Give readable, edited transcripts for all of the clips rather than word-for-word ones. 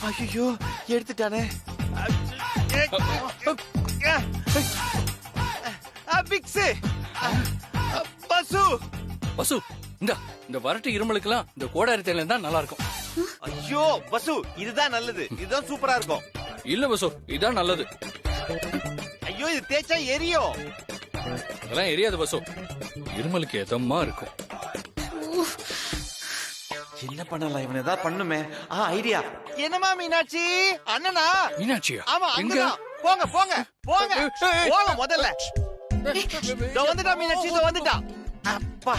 ஐயோ எடுத்துட்டானே. வசு இந்த வரட்டு இருமலுக்கெல்லாம் இந்த கோடாரி தேயிலை தான் நல்லா இருக்கும். ஐயோ வசு இதுதான் நல்லது, இதுதான் சூப்பரா இருக்கும். இல்ல வசு இதான் நல்லது. ஐயோ இது தேய்ச்சா எரியும். அதெல்லாம் எரியாது வசு, இருமலுக்கு எதமா இருக்கும். என்ன பண்ணலாம், இவன் ஏதாவது பண்ணுமே. ஐடியா. என்னமா மீனாட்சி? அண்ணனா? மீனாட்சியா? ஆமா அங்கதான். போங்க போங்க போங்க போங்க முதல்ல. வந்துட்டா மீனாட்சி, வந்துட்டா. அப்பா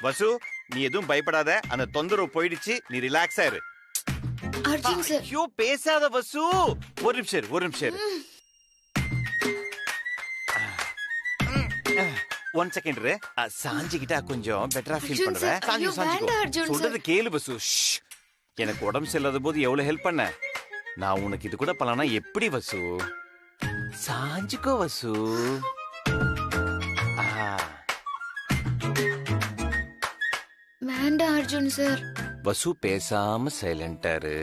வசு நீ எதுவும் பயப்படாத, அந்த தொந்தரவு போயிடுச்சு, நீ ரிலாக்ஸா இரு. அர்ஜுன் சார். ஐயோ பேசாத வசு, ஒரு நிமிஷம் ஒரு நிமிஷம். 1 செகண்ட் சாஞ்சிக்கிட்டா கொஞ்சம் பெட்டரா ஃபீல் பண்றேன். சொல்றது கேளு வசு. எனக்கு உடம்பு சரியில்லாத போது எவ்வளவு ஹெல்ப் பண்ண, நான் உனக்கு இது கூட பண்ணலனா எப்படி வசு? சாஞ்சிக்கோ வசு. வேண்டாம் அர்ஜுன் சார். வசு பேசாம சைலண்டா இரு.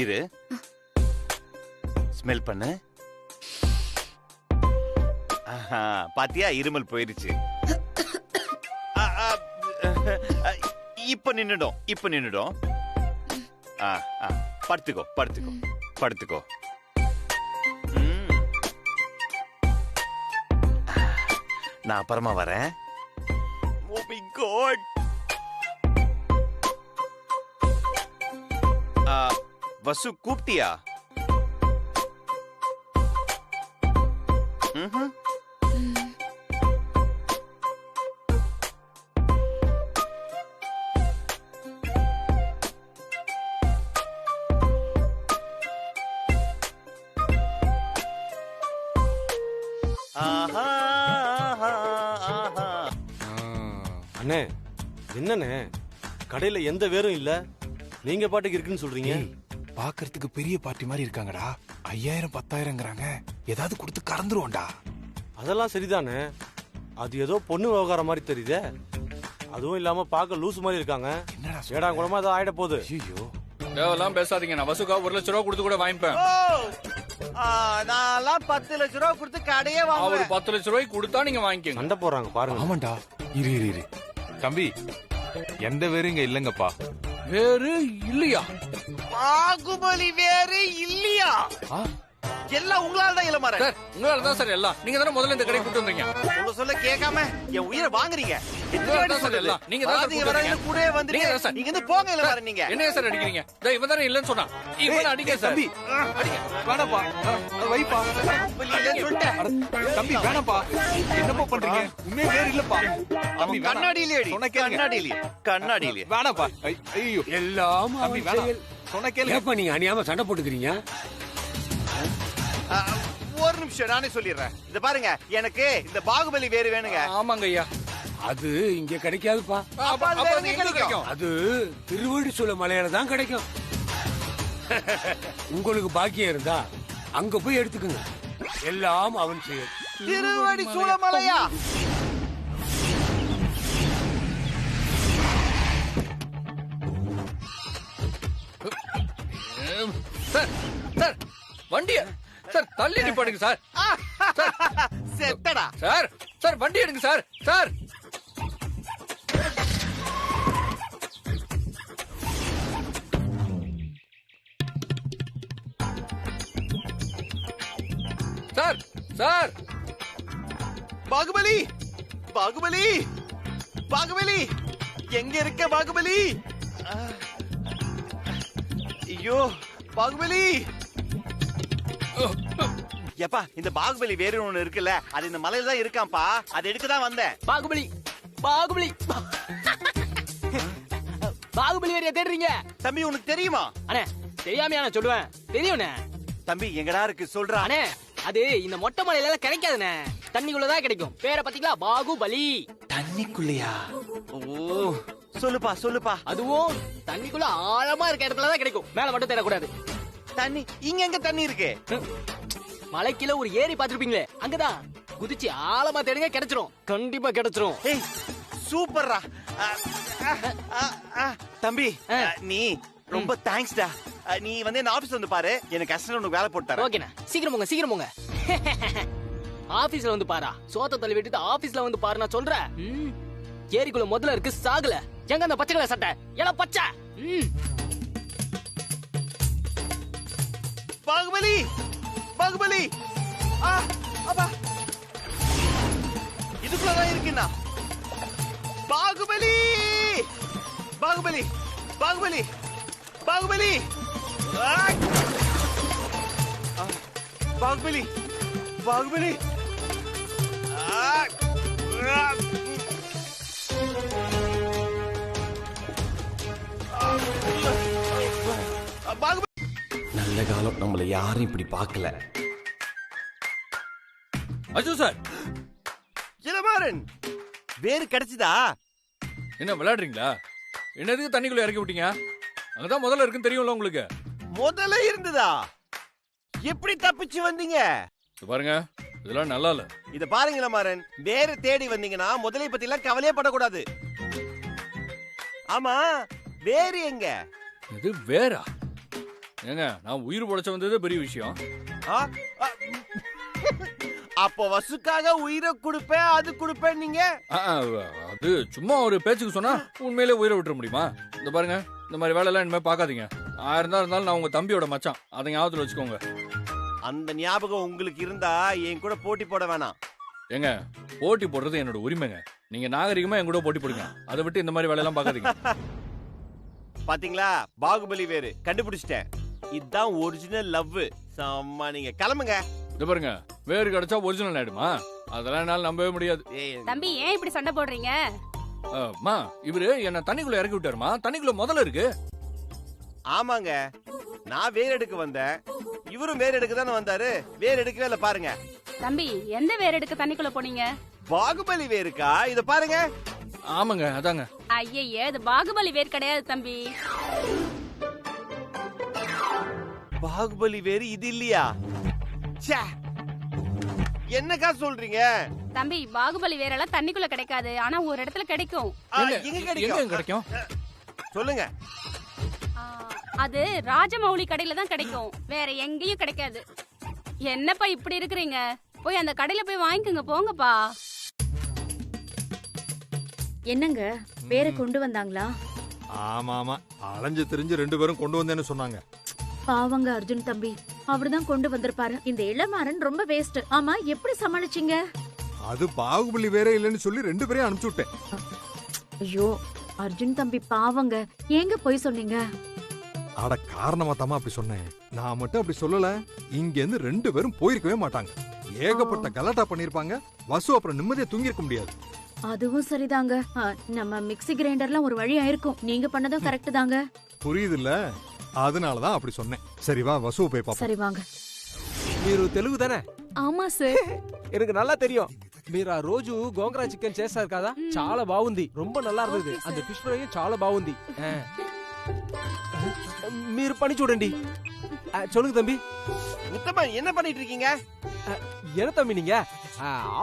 இரு, ஸ்மெல் பண்ணு. பாத்தியா இருமல் போயிருச்சு. இப்ப நின்னுடும், இப்ப நின்னுடும். படுத்துக்கோ படுத்துக்கோ படுத்துக்கோ. நான் அப்புறமா வரேன். Oh my God. வசு கூப்பிட்டியா? அண்ணே என்னண்ணே, கடையில எந்த வேரும் இல்ல, நீங்க பாட்டுக்கு இருக்குன்னு சொல்றீங்க. பாக்குறதுக்கு பெரிய பார்ட்டி மாதிரி இருக்காங்கடா. 5000 10,000ங்கறாங்க. ஏதாவது கொடுத்து கறந்துருவோம்டா. அதெல்லாம் சரிதானே, அது ஏதோ பொண்ணு விவகாரம் மாதிரி தெரியுதே. அதுவும் இல்லாம பாக்க லூசு மாதிரி இருக்காங்க. என்னடா ஏடா குடமா ஏதோ ஆயிட போகுது. ஐயோ தேவலாம் பேசாதீங்க. நான் வசுக்கா 1 லட்சம் ரூபா கொடுத்து கூட வாங்கிப்பேன். நான் 10 லட்சம் ரூபா கொடுத்து கடையே வாங்குவேன். அவர் 10 லட்சம் ரூபாய் கொடுத்தா நீங்க வாங்கிக்கங்க. சண்டை போடுறாங்க பாருங்க. ஆமாண்டா. இரு இரு இரு தம்பி, எந்த வேரும் இங்க இல்லங்கப்பா. வேறு இல்லையா? பாகுபலி வேறு இல்லையா? எல்லாம் உங்களால தான் இல்ல மாற. சார் உங்களால தான் சார் எல்லாம். நீங்க தான முதல்ல இந்த கடை கூட்டி வந்தீங்க. சொல்ல கேட்காம என் உயிரை வாங்குறீங்க. நீங்க தான் கூடவே வந்துட்டீங்க. நீங்க வந்து போங்க இல்ல மாற. நீங்க என்ன சார் அடிக்கிறீங்க? இவன் தானே இல்லன்னு சொன்னா. இவன் அடிக்க சார். தம்பி வேணாப்பா, வைப்பா. தம்பி வேணாப்பா, என்னப்பா பண்றீங்க? உண்மையே வேற இல்லப்பா. தம்பி கண்ணாடியிலே அடி. கண்ணாடியிலே வேணாப்பா. ஐயோ எல்லாம் தம்பி வேணாம். சொன்ன கேளு. ஏப்பா நீங்க அநியாயமா சண்டை போட்டுக்கிறீங்க? ஒரு நிமிஷம் நானே சொல்லிடுறேன். இந்த பாருங்க, எனக்கு இந்த பாகுபலி வேறு வேணுங்க. ஆமாங்க ஐயா. அது இங்க கிடைக்காதுப்பா. அது திருவடி சூழ மலையில தான் கிடைக்கும். உங்களுக்கு பாக்கியம் இருந்தா அங்க போய் எடுத்துக்கோங்க. எல்லாம் அவன் செயல். திருவடி சூழமலையா? சார் சார் வண்டிய சார் தள்ளி நிப்பாடுங்க சார். செத்தடா சார். சார் வண்டி எடுங்க sir. Sir sir Baahubali Baahubali Baahubali எங்க இருக்க பாகுபலி? ஐயோ பாகுபலி! எப்பா இந்த பாகுபலி வேறு ஒண்ணு இருக்குல்ல, அது இந்த மலையில தான் இருக்காம்பா. அது எடுக்கதான் வந்தேன். பாகுபலி பாகுபலி பாகுபலி வேறையா தேடுறீங்க? தம்பி உனக்கு தெரியுமா? அண்ணே தெரியாமையா நான் சொல்லுவேன். தெரியும்ண்ணே. தம்பி எங்கடா இருக்கு சொல்றா. அண்ணே அது இந்த மொட்டை மலையில எல்லாம் கிடைக்காதுண்ணே, தண்ணிக்குள்ளதான் கிடைக்கும். பேரை பாத்தீங்களா? பாகுபலி. தண்ணிக்குள்ளையா? ஓ சொல்லுப்பா சொல்லுப்பா. அதுவும் தண்ணிக்குள்ள ஆழமா இருக்க இடத்துலதான் கிடைக்கும், மேல மட்டும் தேடக்கூடாது. தண்ணி இங்க எங்க தண்ணி இருக்கு? மலைக்குள்ள ஒரு ஏரி பாத்துருப்பீங்களே, அங்கதான் குதிச்சு ஆழமா தேடுங்க, கிடைச்சிரும். கண்டிப்பா கிடைச்சிரும். ஏய் சூப்பர்ரா. தம்பி நீ ரொம்ப தேங்க்ஸ்டா. நீ வந்து என்ன ஆபீஸ் வந்து பாரு, எனக்கு கஷ்டம் உனக்கு வேலை போட்டு தரேன். ஓகேண்ணா, சீக்கிரம் போங்க சீக்கிரம் போங்க. ஆபீஸ்ல வந்து பாரா, சோத்த தள்ளி விட்டுட்டு ஆபீஸ்ல வந்து பாரு நான் சொல்றேன். ஏரிக்குள்ள முதல்ல இருக்கு சாகல. எங்க அந்த பச்சை கலர் சட்டை? எல்லாம் பச்சை. பாகுபலி பாகுபலி அப்பா இதுக்குள்ளதான் இருக்குண்ணா. பாகுபலி பாகுபலி பாகுபலி பாகுபலி பாகுபலி பாகுபலி பாகுபலி. நல்ல காலம் நம்மள யாரும் இப்படி பார்க்கல. அர்ஜுன் சார், இளமாறன் வேறு கிடைச்சதா? என்ன விளையாடுறீங்களா? என்னதுக்கு தண்ணிக்குள்ள இறக்கி விட்டீங்க? அங்கதான் முதல்ல இருக்குன்னு தெரியும்ல உங்களுக்கு. முதல்ல இருந்ததா? எப்படி தப்பிச்சு வந்தீங்க? பாருங்க, இதெல்லாம் நல்லா இல்ல. இத பாருங்க இளமாறன், வேற தேடி வந்தீங்கன்னா முதலை பத்தி எல்லாம் கவலையே படக்கூடாது. ஆமா வேறு எங்க? இது வேறா? ஏங்க நான் உயிர் பொழைச்ச வந்தது பெரிய விஷயம். அப்போ வசுக்காக உயிரை கொடுப்பேன் அது கொடுப்பேன் நீங்க? அது சும்மா ஒரு பேச்சுக்கு சொன்னா உண்மையிலே உயிரை விட்டுற முடியுமா? இந்த பாருங்க, இந்த மாதிரி வேலை எல்லாம் இனிமே பாக்காதீங்க. இருந்தாலும் நான் உங்க தம்பியோட மச்சான், அதை ஞாபகத்துல வச்சுக்கோங்க. அந்த ஞாபகம் உங்களுக்கு இருந்தா என் கூட போட்டி போட வேணாம். ஏங்க போட்டி போடுறது என்னோட உரிமைங்க. நீங்க நாகரிகமா என் கூட போட்டி போடுங்க, அதை விட்டு இந்த மாதிரி வேலையெல்லாம் பாக்காதீங்க. பாத்தீங்களா, பாகுபலி வேறு கண்டுபிடிச்சிட்டேன். இதுதான் ஒரிஜினல் லவ். சம்மா நீங்க கிளம்புங்க. இது பாருங்க, வேறு கிடைச்சா ஒரிஜினல் ஆயிடுமா? அதெல்லாம் என்னால நம்பவே முடியாது. தம்பி ஏன் இப்படி சண்டை போடுறீங்க? அம்மா இவரு என்ன தண்ணிக்குள்ள இறக்கி விட்டாருமா. தண்ணிக்குள்ள முதல்ல இருக்கு. ஆமாங்க, நான் வேர் எடுக்க வந்தேன், இவரும் வேர் எடுக்க தானே வந்தாரு. வேர் எடுக்கவே இல்ல பாருங்க. தம்பி எந்த வேர் எடுக்க தண்ணிக்குள்ள போனீங்க? பாகுபலி வேருக்கா? இத பாருங்க. ஆமாங்க அதாங்க. ஐயே, இது பாகுபலி வேர் கிடையாது தம்பி. பாகுபலி வேறு இது இல்லையா? என்னக்கா சொல்றீங்க? தம்பி பாகுபலி வேரெல்லாம் தண்ணிக்குள்ள கிடைக்காது, ஆனா ஒரு இடத்துல கிடைக்கும். எங்க கிடைக்கும் சொல்லுங்க. அது ராஜமௌலி கடையில தான் கிடைக்கும், வேற எங்கேயும் கிடைக்காது. என்னப்பா இப்படி இருக்கிறீங்க? போய் அந்த கடையில போய் வாங்கிக்கோங்க போங்கப்பா. என்னங்க வேற கொண்டு வந்தாங்களா? ஆமா ஆமா, அலைஞ்சு தெரிஞ்சு 2 பேரும் கொண்டு வந்தேன்னு சொன்னாங்க. பாவங்க அர்ஜுன் தம்பி, அவர்தான் கொண்டு வந்திருப்பாரு. இந்த இளமாறன் ரொம்ப வேஸ்ட். ஆமா எப்படி சமாளிச்சீங்க? அது பாகுபலி வேற இல்லைன்னு சொல்லி 2 பேரையும் அனுப்பிச்சு விட்டேன். ஐயோ அர்ஜுன் தம்பி பாவங்க, ஏங்க போய் சொன்னீங்க? அட காரணமா தாமா அப்படி சொன்னேன். நான் மட்டும் அப்படி சொல்லல, இங்க இருந்து 2 பேரும் போயிருக்கவே மாட்டாங்க. ஏகப்பட்ட கலாட்டா பண்ணிருப்பாங்க. வசு அப்புறம் நிம்மதியா தூங்கி இருக்க முடியாது. அதுவும் சரிதாங்க. நம்ம மிக்ஸி கிரைண்டர்லாம் ஒரு வழி ஆயிருக்கும். நீங்க பண்ணதும் கரெக்ட் தாங்க. புரியுது இல்ல? அதனாலதான் அப்படி சொன்னேன். சரி வா வசுவை போய் பாப்போம். சரி வாங்க. మీరు తెలుగు தானே? ஆமா சார். எனக்கு நல்லா தெரியும். మీరు ఆ రోజు గోంగూర చికెన్ చేశారు కదా, చాలా బాగుంది. ரொம்ப நல்லா இருந்தது. அந்த ఫిష్ ఫ్రై చాలా బాగుంది. మీరు పని చూడండి. சொல்லுங்க தம்பி. உத்தமன் என்ன பண்ணிட்டு இருக்கீங்க? என்ன தம்பி நீங்க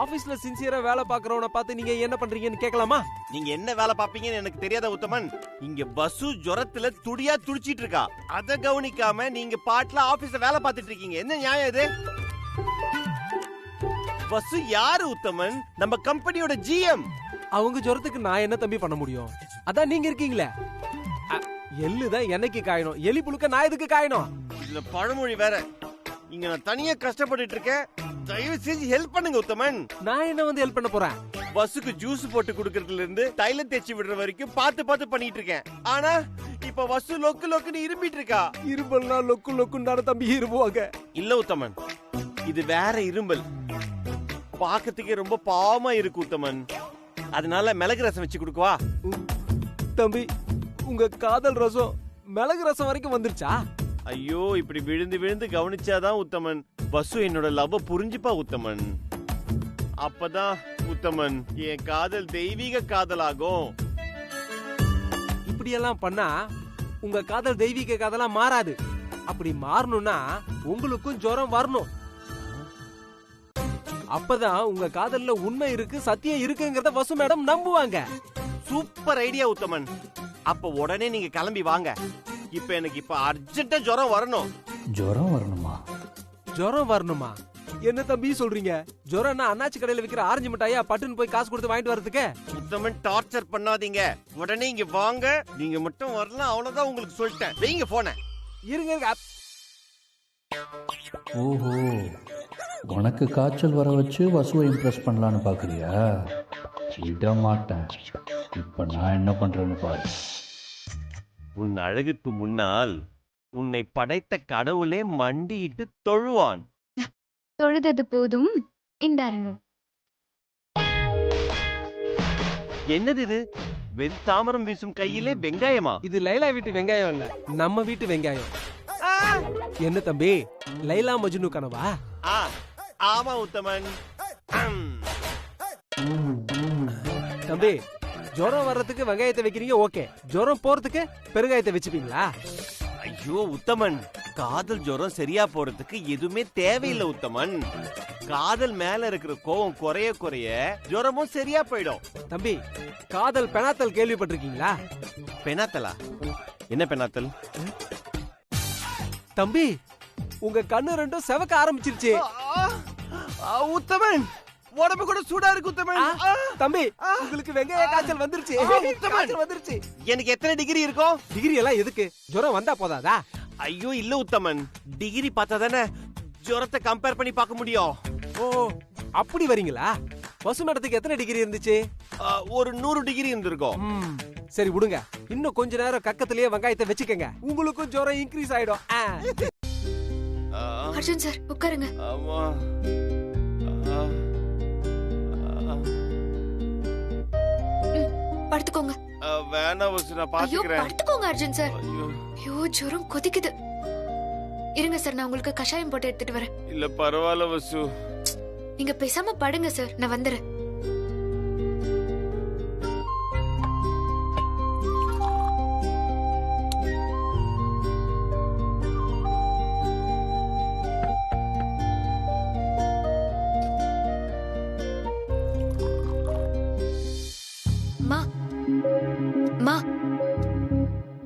ஆபீஸ்ல சின்சியரா வேலை பாக்குறவன பார்த்து நீங்க என்ன பண்றீங்கன்னு கேட்கலாமா? நீங்க என்ன வேலை பாப்பீங்கன்னு எனக்கு தெரியாத உத்தமன். இங்க வசு ஜுரத்துல துடியா துடிச்சிட்டு இருக்கா, அத கவனிக்காம நீங்க பாட்டுல ஆபீஸ்ல வேலை பார்த்துட்டு இருக்கீங்க. என்ன நியாயம் இது? வசு யாரு உத்தமன்? நம்ம கம்பெனியோட ஜிஎம். அவங்க ஜுரத்துக்கு நான் என்ன தம்பி பண்ண முடியும்? அதான் நீங்க இருக்கீங்களே. எள்ளுதான் என்னைக்கு காயணும், எலி புழுக்க நான் எதுக்கு காயணும்? இதுல பழமொழி வேற. இங்க நான் தனியா கஷ்டப்பட்டுட்டு இருக்கேன், தயவு செஞ்சு ஹெல்ப் பண்ணுங்க உத்தமன். நான் என்ன வந்து ஹெல்ப் பண்ண போறேன்? பஸ்ஸுக்கு ஜூஸ் போட்டு குடுக்கறதுல இருந்து தைலம் தேய்ச்சி விடுற வரைக்கும் பார்த்து பண்ணிட்டு இருக்கேன். ஆனா இப்ப வசு லொக்கு லொக்குன்னு இரும்பிட்டு இருக்கா. இரும்பல்னா லொக்கு லொக்குன்னு தானே தம்பி இரும்புவாங்க. இல்ல உத்தமன், இது வேற இரும்பல். பாக்கிறதுக்கே ரொம்ப பாவமா இருக்கு உத்தமன். அதனால மிளகு ரசம் வச்சு கொடுக்கவா? தம்பி, உங்க காதல் ரசம் மிளகு ரசம் வரைக்கும் வந்துருச்சா? ஐயோ, இப்படி விழுந்து விழுந்து கவனிச்சாதான் உத்தமன் வசு என்னோட லவ் புரிஞ்சுப்பா உத்தமன். அப்பதான் உத்தமன் என் காதல் தெய்வீக காதலாகும். இப்படியெல்லாம் பண்ணா உங்க காதல் தெய்வீக காதலா மாறாது. அப்படி மாறணும்னா உங்களுக்கும் ஜுரம் வரணும். அப்பதான் உங்க காதல்ல உண்மை இருக்கு, சத்தியம் இருக்குங்கறத வசு மேடம் நம்புவாங்க. சூப்பர் ஐடியா உத்தமன். அப்ப உடனே நீங்க கிளம்பி வாங்க. இப்ப எனக்கு அர்ஜென்ட்டா ஜுரம் வரணும். ஜுரம் வரணுமா? ஜுரம் வரணுமா? என்ன தம்பி சொல்றீங்க? ஜுரம்னா அண்ணாச்சி கடையில விக்கிற ஆரஞ்சு மிட்டாயா பட்டுன்னு போய் காசு கொடுத்து வாங்கிட்டு வரதுக்கு? உத்தமன், டார்ச்சர் பண்ணாதீங்க. உடனே இங்க வாங்க. நீங்க மட்டும் வரலாம், அவ்வளவுதான். உங்களுக்கு சொல்லிட்டேன். வைங்க போன. இருங்க. ஓஹோ, உனக்கு காய்ச்சல் வர வச்சு வசுவை இம்ப்ரெஸ் பண்ணலான்னு பாக்குறியா? விட மாட்டேன். இப்ப நான் என்ன பண்றேன்னு பாரு. உன் அழகுக்கு முன்னால் உன்னை படைத்த கடவுளே மண்டியிட்டு தொழுவான். தொழுதது போதும். இந்தாருங்க. என்னது இது? வெண் தாமரம் வீசும் கையிலே வெங்காயமா? இது லைலா வீட்டு வெங்காயம் இல்ல, நம்ம வீட்டு வெங்காயம். என்ன தம்பி, லைலா மஜ்னு கனவா? ஆமா உத்தமன். தம்பி, ஜுரம் வர்றதுக்கு வெங்காயத்தை வைக்கிறீங்க, ஓகே. ஜுரம் போறதுக்கு பெருங்காயத்தை வச்சுப்பீங்களா? ஐயோ உத்தமன், காதல் ஜுரம் சரியா போறதுக்கு எதுவுமே தேவையில்லை உத்தமன். காதல் மேல இருக்கிற கோவம் குறைய குறைய ஜுரமும் சரியா போயிடும். தம்பி, காதல் பெனாத்தல் கேள்விப்பட்டிருக்கீங்களா? பெனாத்தலா? என்ன பெனாத்தல்? தம்பி, உங்க கண்ணு ரெண்டும் செவக்க ஆரம்பிச்சிருச்சு. உத்தமன், உடம்பு கூட சூடா இருக்கு உத்தமன். தம்பி, உங்களுக்கு வெங்காய காய்ச்சல் வந்துருச்சு. காய்ச்சல் வந்துருச்சு. எனக்கு எத்தனை டிகிரி இருக்கும்? டிகிரி எல்லாம் எதுக்கு? ஜுரம் வந்தா போதாதா? ஐயோ இல்ல உத்தமன், டிகிரி பார்த்தா தானே ஜுரத்தை கம்பேர் பண்ணி பார்க்க முடியும். ஓ, அப்படி வரீங்களா? வசு மேடத்துக்கு எத்தனை டிகிரி இருந்துச்சு? ஒரு 100 டிகிரி இருந்திருக்கும். சரி விடுங்க, இன்னும் கொஞ்ச நேரம் கக்கத்திலேயே வெங்காயத்தை வச்சுக்கங்க. உங்களுக்கும் ஜுரம் இன்க்ரீஸ் ஆயிடும். அர்ஜுன் சார், உட்காருங்க. ஆமா. படுத்துக்கோங்க. வேணா வசு, நான் பாத்துக்கிறேன். படுத்துக்கோங்க அர்ஜுன் சார். ஐயோ, ஜுரம் கொதிக்குது. இருங்க சார், நான் உங்களுக்கு கஷாயம் போட்டு எடுத்துட்டு வரேன். இல்ல பரவாயில்ல வசு. நீங்க பேசாம படுங்க சார், நான் வந்துறேன்.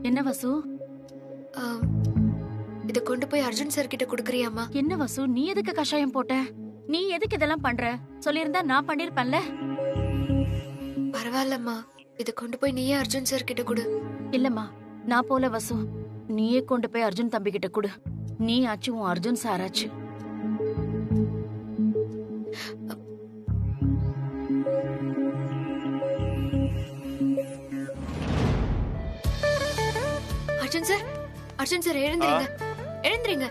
என்ன வசு? இத கொண்டு போய் அர்ஜுன் சார் கிட்ட குடுக்கறியாமா? என்ன வசு, நீ எதுக்கு கஷாயம் போட்ட? நீ எதுக்கு இதெல்லாம் பண்ற? சொல்லியிருந்தா நான் பண்ணிருப்பேன்ல. பரவாயில்லம்மா, இத கொண்டு போய் நீயே அர்ஜுன் சார் கிட்ட கொடு. இல்லம்மா, நான் போல வசு. நீயே கொண்டு போய் அர்ஜுன் தம்பி கிட்ட கொடு. நீ ஆச்சு, உன் அர்ஜுன் சார் ஆச்சு. அர்ஜுன் சார், அர்ஜுன் சார், எழுந்திரீங்க, எழுந்திரீங்க.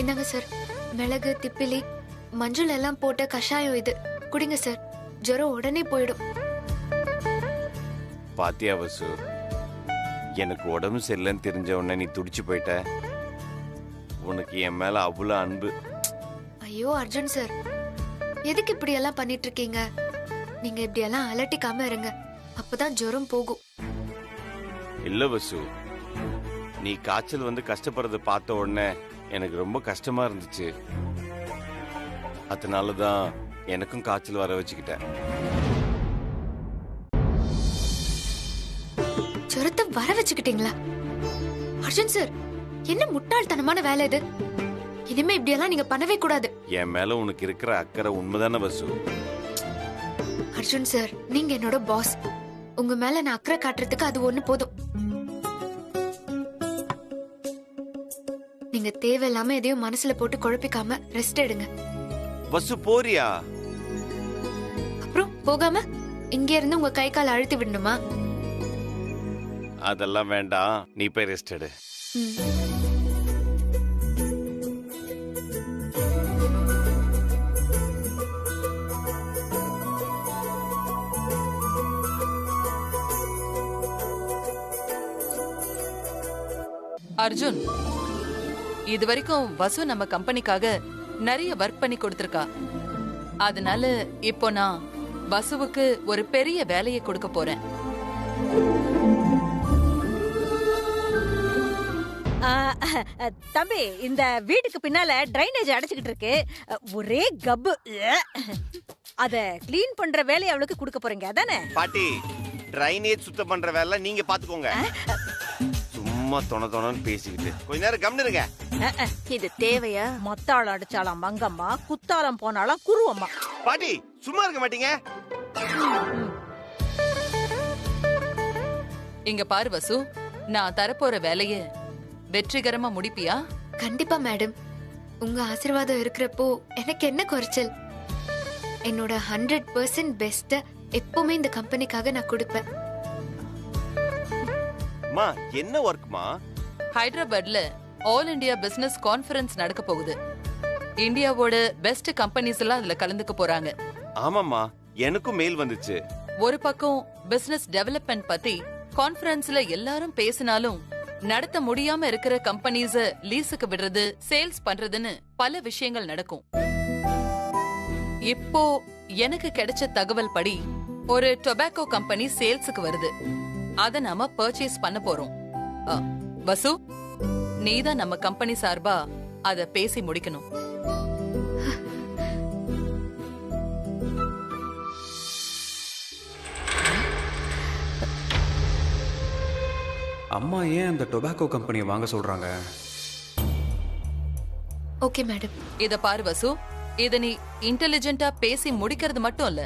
இந்தாங்க சார், மிளகு, திப்பிலி, மஞ்சள் எல்லாம் போட்ட கஷாயம் இது. குடிங்க சார், ஜுரம் உடனே போயிடும். பாத்தியா வசு, எனக்கு உடம்பு சரியில்லைன்னு தெரிஞ்ச உடனே நீ துடிச்சு போயிட்ட. உனக்கு என் மேல அவ்வளவு அன்பு. ஐயோ அர்ஜுன் சார், எதுக்கு இப்படி எல்லாம் பண்ணிட்டு இருக்கீங்க? நீங்க இப்படி எல்லாம் அலட்டிக்காம இருங்க, அப்பதான் ஜுரம் போகும். இல்ல வசு, நீ காய்ச்சல் வந்து கஷ்டப்படுறத பார்த்த உடனே எனக்கு ரொம்ப கஷ்டமா இருந்துச்சு. அதனாலதான் எனக்கும் காய்ச்சல் வர வச்சுக்கிட்டேன். ஜுரத்தை வர வச்சுக்கிட்டீங்களா? அர்ஜுன் சார், என்ன முட்டாள்தனமான வேலை இது? இனிமே இப்படி எல்லாம் நீங்க பண்ணவே கூடாது. என் மேல உனக்கு இருக்கிற அக்கறை உண்மைதானே வசு? அர்ஜுன் சார், நீங்க என்னோட பாஸ். உங்க மேல நான் அக்கறை காட்டுறதுக்கு அது ஒண்ணு போதும். நீங்க தேவையில்லாம எதையும் மனசுல போட்டு குழப்பிக்காம ரெஸ்ட் எடுங்க. வசு போறியா? அப்புறம் போகாம இங்க இருந்து உங்க கை கால் அழுத்தி விடணுமா? அதெல்லாம் வேண்டாம், நீ போய் ரெஸ்ட் எடு. அர்ஜுன், இது வரைக்கும் வசு நம்ம கம்பெனிக்காக நிறைய ஒர்க் பண்ணி கொடுத்திருக்கா. அதனால இப்போ நான் வசுவுக்கு ஒரு பெரிய வேலையை கொடுக்க போறேன். தம்பி, இந்த வீட்டுக்கு பின்னால டிரைனேஜ் அடைச்சுக்கிட்டு இருக்கு, ஒரே கப்பு. அத கிளீன் பண்ற வேலையை அவளுக்கு கொடுக்க போறீங்க அதானே? பாட்டி, டிரைனேஜ் சுத்தம் பண்ற வேலை நீங்க பாத்துக்கோங்க. சும்மா தொணன்னு பேசிக்கிட்டு கொஞ்ச நேரம் கம்னிருங்க. இது தேவையா? மத்தாளம் அடிச்சாலாம் மங்கம்மா, குத்தாலம் போனாலாம் குருவம்மா. பாட்டி சும்மா இருக்க மாட்டீங்க? இங்க பாரு வசு, நான் தரப்போற வேலைய வெற்றிகரமா முடிப்பியா? கண்டிப்பா மேடம். உங்க ஆசீர்வாதம் இருக்கிறப்போ எனக்கு என்ன குறைச்சல்? என்னோட 100% பெஸ்ட எப்பவுமே இந்த கம்பெனிக்காக நான் கொடுப்பேன். மா, என்ன வர்க்மா? ஹைதராபாத்ல ஆல் இந்தியா பிசினஸ் கான்ஃபரன்ஸ் நடக்க போகுது. இந்தியாவோட பெஸ்ட் கம்பெனிஸ் எல்லாம் அதுல கலந்துக்க போறாங்க. ஆமாமா, எனக்கும் மெயில் வந்துச்சு. ஒரு பக்கம் பிசினஸ் டெவலப்மெண்ட் பத்தி கான்ஃபரன்ஸ்ல எல்லாரும் பேசினாலும் நடத்த முடியாம இருக்கிற கம்பெனிஸ லீஸுக்கு விடுறது, சேல்ஸ் பண்றதுன்னு பல விஷயங்கள் நடக்கும். இப்போ எனக்கு கிடைச்ச தகவல் படி ஒரு டொபாக்கோ கம்பெனி சேல்ஸுக்கு வருது. அத நாம பர்ச்சேஸ் பண்ண போறோம். வசு, நீதான் நம்ம கம்பெனி சார்பா அத பேசி முடிக்கணும். அம்மா ஏன் அந்த டொபாக்கோ கம்பெனியை வாங்க சொல்றாங்க? Okay madam. இத பாரு வசு, இத நீ இன்டெலிஜென்ட்டா பேசி முடிக்கிறது மட்டும் இல்ல,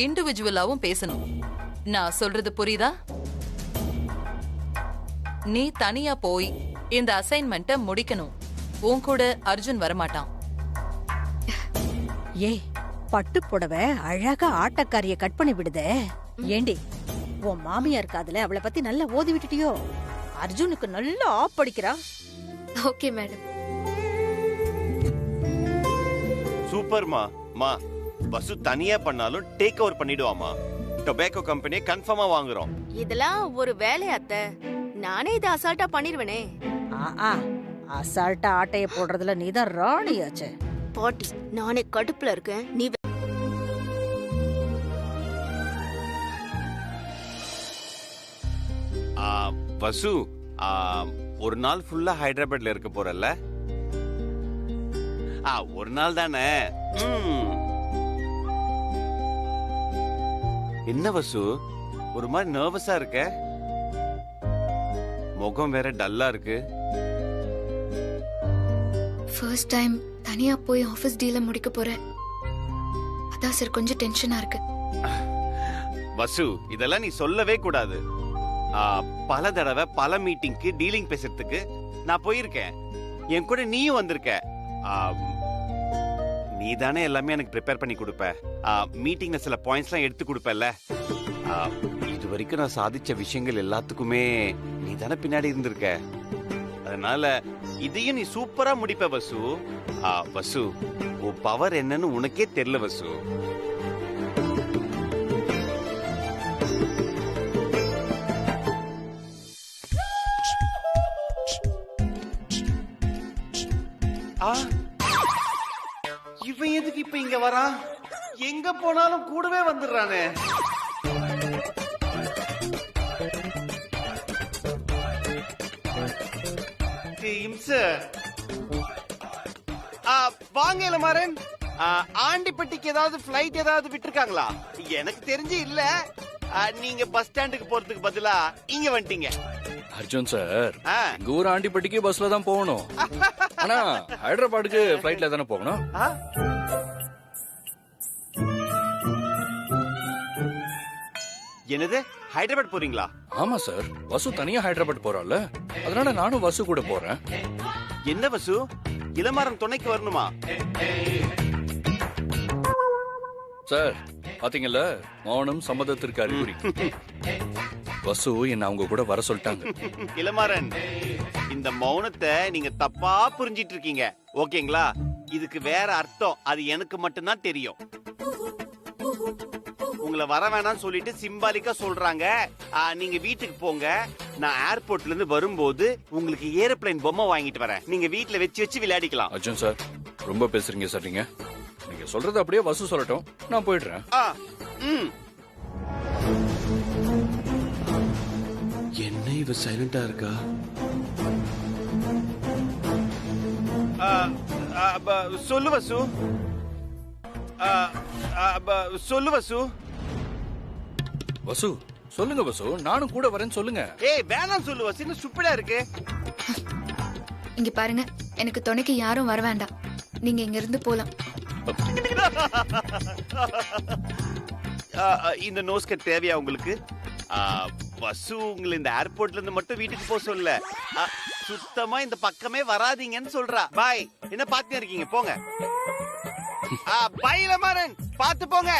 இண்டிவிஜுவலாவும் பேசணும். நான் சொல்றது புரியுதா? நீ தனியா போய் இந்த அசைன்மெண்ட்ட முடிக்கணும். உன் கூட அர்ஜுன் வரமாட்டான். ஏ, பட்டு புடவை அழகா ஆட்டக்காரிய கட் பண்ணி விடுதே. ஏண்டி, உன் மாமியார் காதுல அவளை பத்தி நல்லா ஓதி விட்டுட்டியோ? அர்ஜுனுக்கு நல்லா ஆப் படிக்கிறா. Okay madam. சூப்பர்மா. மா, வசு தனியா பண்ணாலும் டேக் ஓவர் பண்ணிடுவாமா. டொபாக்கோ கம்பெனியை கன்ஃபார்மா வாங்குறோம். இதெல்லாம் ஒரு வேலையாத்த, நானே இதை அசால்ட்டா பண்ணிருவேனே. அசால்ட்டா ஆட்டைய போடுறதுல நீதான் ராணியாச்சே. பாட்டி, நானே கடுப்புல இருக்கேன். நீ வசு, ஒரு நாள் ஃபுல்லா ஹைதராபாத்ல இருக்க போறல்ல? ஒரு நாள் தானே. என்ன வசு, ஒரு மாதிரி நர்வஸா இருக்க? முகம் வேற டல்லா இருக்கு. ஃபர்ஸ்ட் டைம் தனியா போய் ஆபீஸ் டீல முடிக்க போறேன். அதான் சார் கொஞ்சம் டென்ஷனா இருக்கு. வசு, இதெல்லாம் நீ சொல்லவே கூடாது. பல தடவை பல மீட்டிங்க்கு டீலிங் பேசுறதுக்கு நான் போயிருக்கேன். என் கூட நீயும் வந்திருக்க. நீ தானே எல்லாமே எனக்கு ப்ரிப்பேர் பண்ணி கொடுப்ப. மீட்டிங்ல சில பாயிண்ட்ஸ்லாம் எடுத்து கொடுப்பல. இது வரைக்கும் நான் சாதிச்ச விஷயங்கள் எல்லாத்துக்குமே நீ தானே பின்னாடி இருந்திருக்க. அதனால இதையும் நீ சூப்பரா முடிப்ப வசு. வசு, உன் பவர் என்னன்னு உனக்கே தெரியல வசு. இவன் எதுக்கு இப்ப இங்க வரான்? எங்க போனாலும் கூடவே வந்துடுறானே. வாங்க இளமாறன், ஆண்டிப்பட்டிக்கு ஏதாவது பிளைட் ஏதாவது விட்டுருக்காங்களா? எனக்கு தெரிஞ்சு இல்ல. நீங்க பஸ் ஸ்டாண்டுக்கு போறதுக்கு பதிலா இங்க வந்துட்டீங்க. அர்ஜுன் சார், எங்க ஊர் ஆண்டிப்பட்டிக்கு பஸ்ல தான் போகணும். ஆனா ஹைதராபாத்துக்கு பிளைட்ல தானே போகணும். என்னது, ஹைதராபாத் போறீங்களா? ஆமா சார், வசு தனியா ஹைதராபாத் போறாள், அதனால நானும் வசு கூட போறேன். என்ன வசு, இளமாறன் துணைக்கு வரணுமா? சார் பாத்தீங்கல்ல, மௌனம் சம்மதத்திற்கு அறிகுறி. வசு என்ன அவங்க கூட வர சொல்லிட்டாங்க. இளமாறன், இந்த மௌனத்தை நீங்க தப்பா புரிஞ்சிட்டு இருக்கீங்க, ஓகேங்களா? இதுக்கு வேற அர்த்தம், அது எனக்கு மட்டும்தான் தெரியும். உங்களை வர வேணாம்னு சொல்லிட்டு சிம்பாலிக்கா சொல்றாங்க. நீங்க வீட்டுக்கு போங்க, நான் ஏர்போர்ட்ல இருந்து வரும்போது உங்களுக்கு ஏரோப்ளேன் பொம்மை வாங்கிட்டு வரேன், நீங்க வீட்டுல வச்சு விளையாடிக்கலாம். அர்ஜுன் சார், ரொம்ப பேசுறீங்க சார். நீங்க சொல்றது அப்படியே வசு சொல்லட்டும், நான் போயிடுறேன். என்ன இவ சைலண்டா இருக்கா? சொல்லு வசு, சொல்லு வசு. வசு சொல்லுங்க வசு, நானும் கூட வரேன்னு சொல்லுங்க. ஏய் வேணாம் சொல்லு வசு, இன்னும் சுப்பிடா இருக்கு. இங்க பாருங்க, எனக்கு துணைக்கு யாரும் வர வேண்டாம், நீங்க இங்க இருந்து போலாம். இந்த நோஸ்கட் தேவையா உங்களுக்கு? வசு உங்களை இந்த ஏர்போர்ட்ல இருந்து மட்டும் வீட்டுக்கு போக சொல்ல, சுத்தமா இந்த பக்கமே வராதீங்கன்னு சொல்றா. பாய், என்ன பாத்து இருக்கீங்க, போங்க. பாய் இளமாறன், பாத்து போங்க.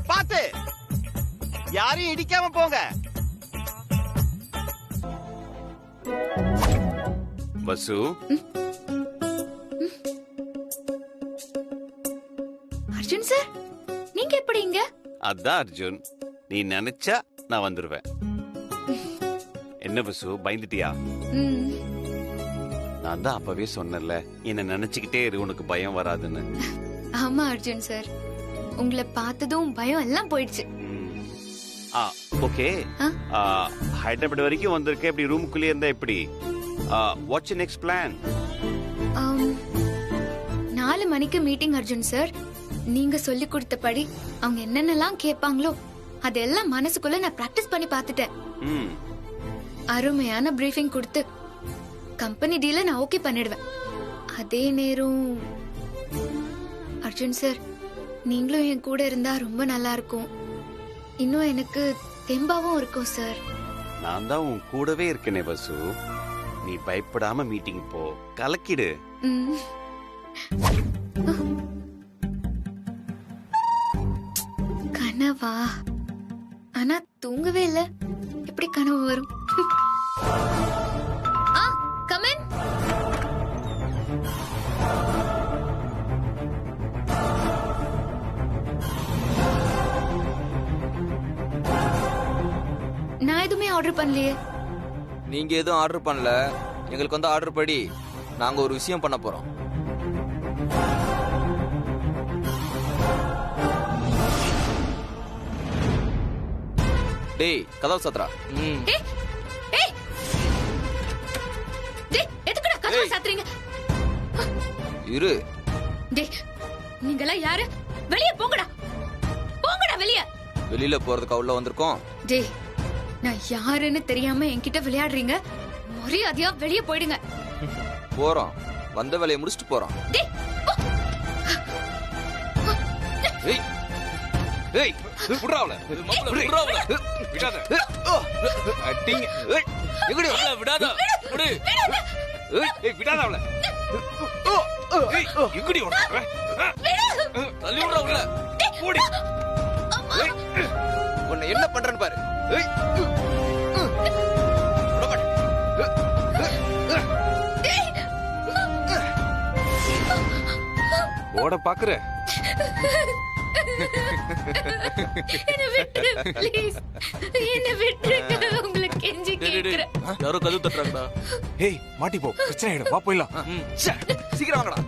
பாத்து, யாரையும் இடிக்காம போங்க. வசு, அர்ஜுன் சார், நீங்க எப்படி இங்க? அதான் அர்ஜுன், நீ நினைச்சா நான் வந்துருவேன். என்ன வசு, பயந்துட்டியா? நான் தான் அப்பவே சொன்னேன்ல, என்ன நினைச்சுக்கிட்டே இரு, உனக்கு பயம் வராதுன்னு. ஆமா அர்ஜுன் சார், உங்களை பார்த்ததும் பயம் எல்லாம் போயிடுச்சு. ஓகே, ஹைதராபாத் வரைக்கும் வந்திருக்க, இப்படி ரூமுக்குள்ளே இருந்தா எப்படி? What's your next plan? 4 மணிக்கு மீட்டிங் அர்ஜுன் சார். நீங்க சொல்லி கொடுத்தபடி அவங்க என்னென்னலாம் கேட்பாங்களோ அதெல்லாம் மனசுக்குள்ள நான் பிராக்டிஸ் பண்ணி பார்த்துட்டேன். அருமையான பிரீஃபிங் கொடுத்து கம்பெனி டீல நான் ஓகே பண்ணிடுவேன். அதே நேரம் அர்ஜுன் சார், நீங்களும் என் கூட இருந்தா ரொம்ப நல்லா இருக்கும். இன்னும் எனக்கு தெம்பாவும் இருக்கும் சார். நான் தான் உன் கூடவே இருக்கனே வசு, நீ பயப்படாம மீட்டிங் போ, கலக்கிடு. கனவா? ஆனா தூங்கவே இல்ல, எப்படி கனவு வரும்? Come in. நான் எதுவுமே ஆர்டர் பண்ணலையே. நீங்க எதுவும் ஆர்டர் பண்ணல, எங்களுக்கு வந்து ஆர்டர் படி நாங்க ஒரு விஷயம் பண்ண போறோம். டேய், கதவு சாத்துறா. எதுக்குடா கதவு சாத்துறீங்க? இரு. டேய், நீங்களா யாரு? வெளிய போங்கடா, போங்கடா வெளிய. வெளியில போறதுக்கு உள்ள வந்திருக்கோம். டேய், நான் யாருன்னு தெரியாம என்கிட்ட விளையாடுறீங்க, மரியாதையா வெளிய போயிடுங்க. போறோம், வந்த வேலையை முடிச்சிட்டு போறோம். டேய், ஏய் ஏய், விடுறா அவளை. விடுறா அவளை. விடாத. அடிங்க. ஏய், எங்கடி அவளை விடாத. விடு. ஏய், விடாத அவளை. ஏய், எங்கடி ஓடுற? தள்ளி விடுறா அவளை. ஓடி. உன்னை என்ன பண்றேன்னு பாரு. ஏய். ஓட பாக்குற? என்ன விட்டுரு ப்ளீஸ், என்ன விட்டுருங்க, உங்களுக்கு கெஞ்சி கேக்குறேன். யாரோ கதவு தட்டுறாங்கடா. ஏய், மாட்டி போ, பிரச்சனை ஆயிடும், வா போயிடலாம். சீக்கிரம் வாங்கடா.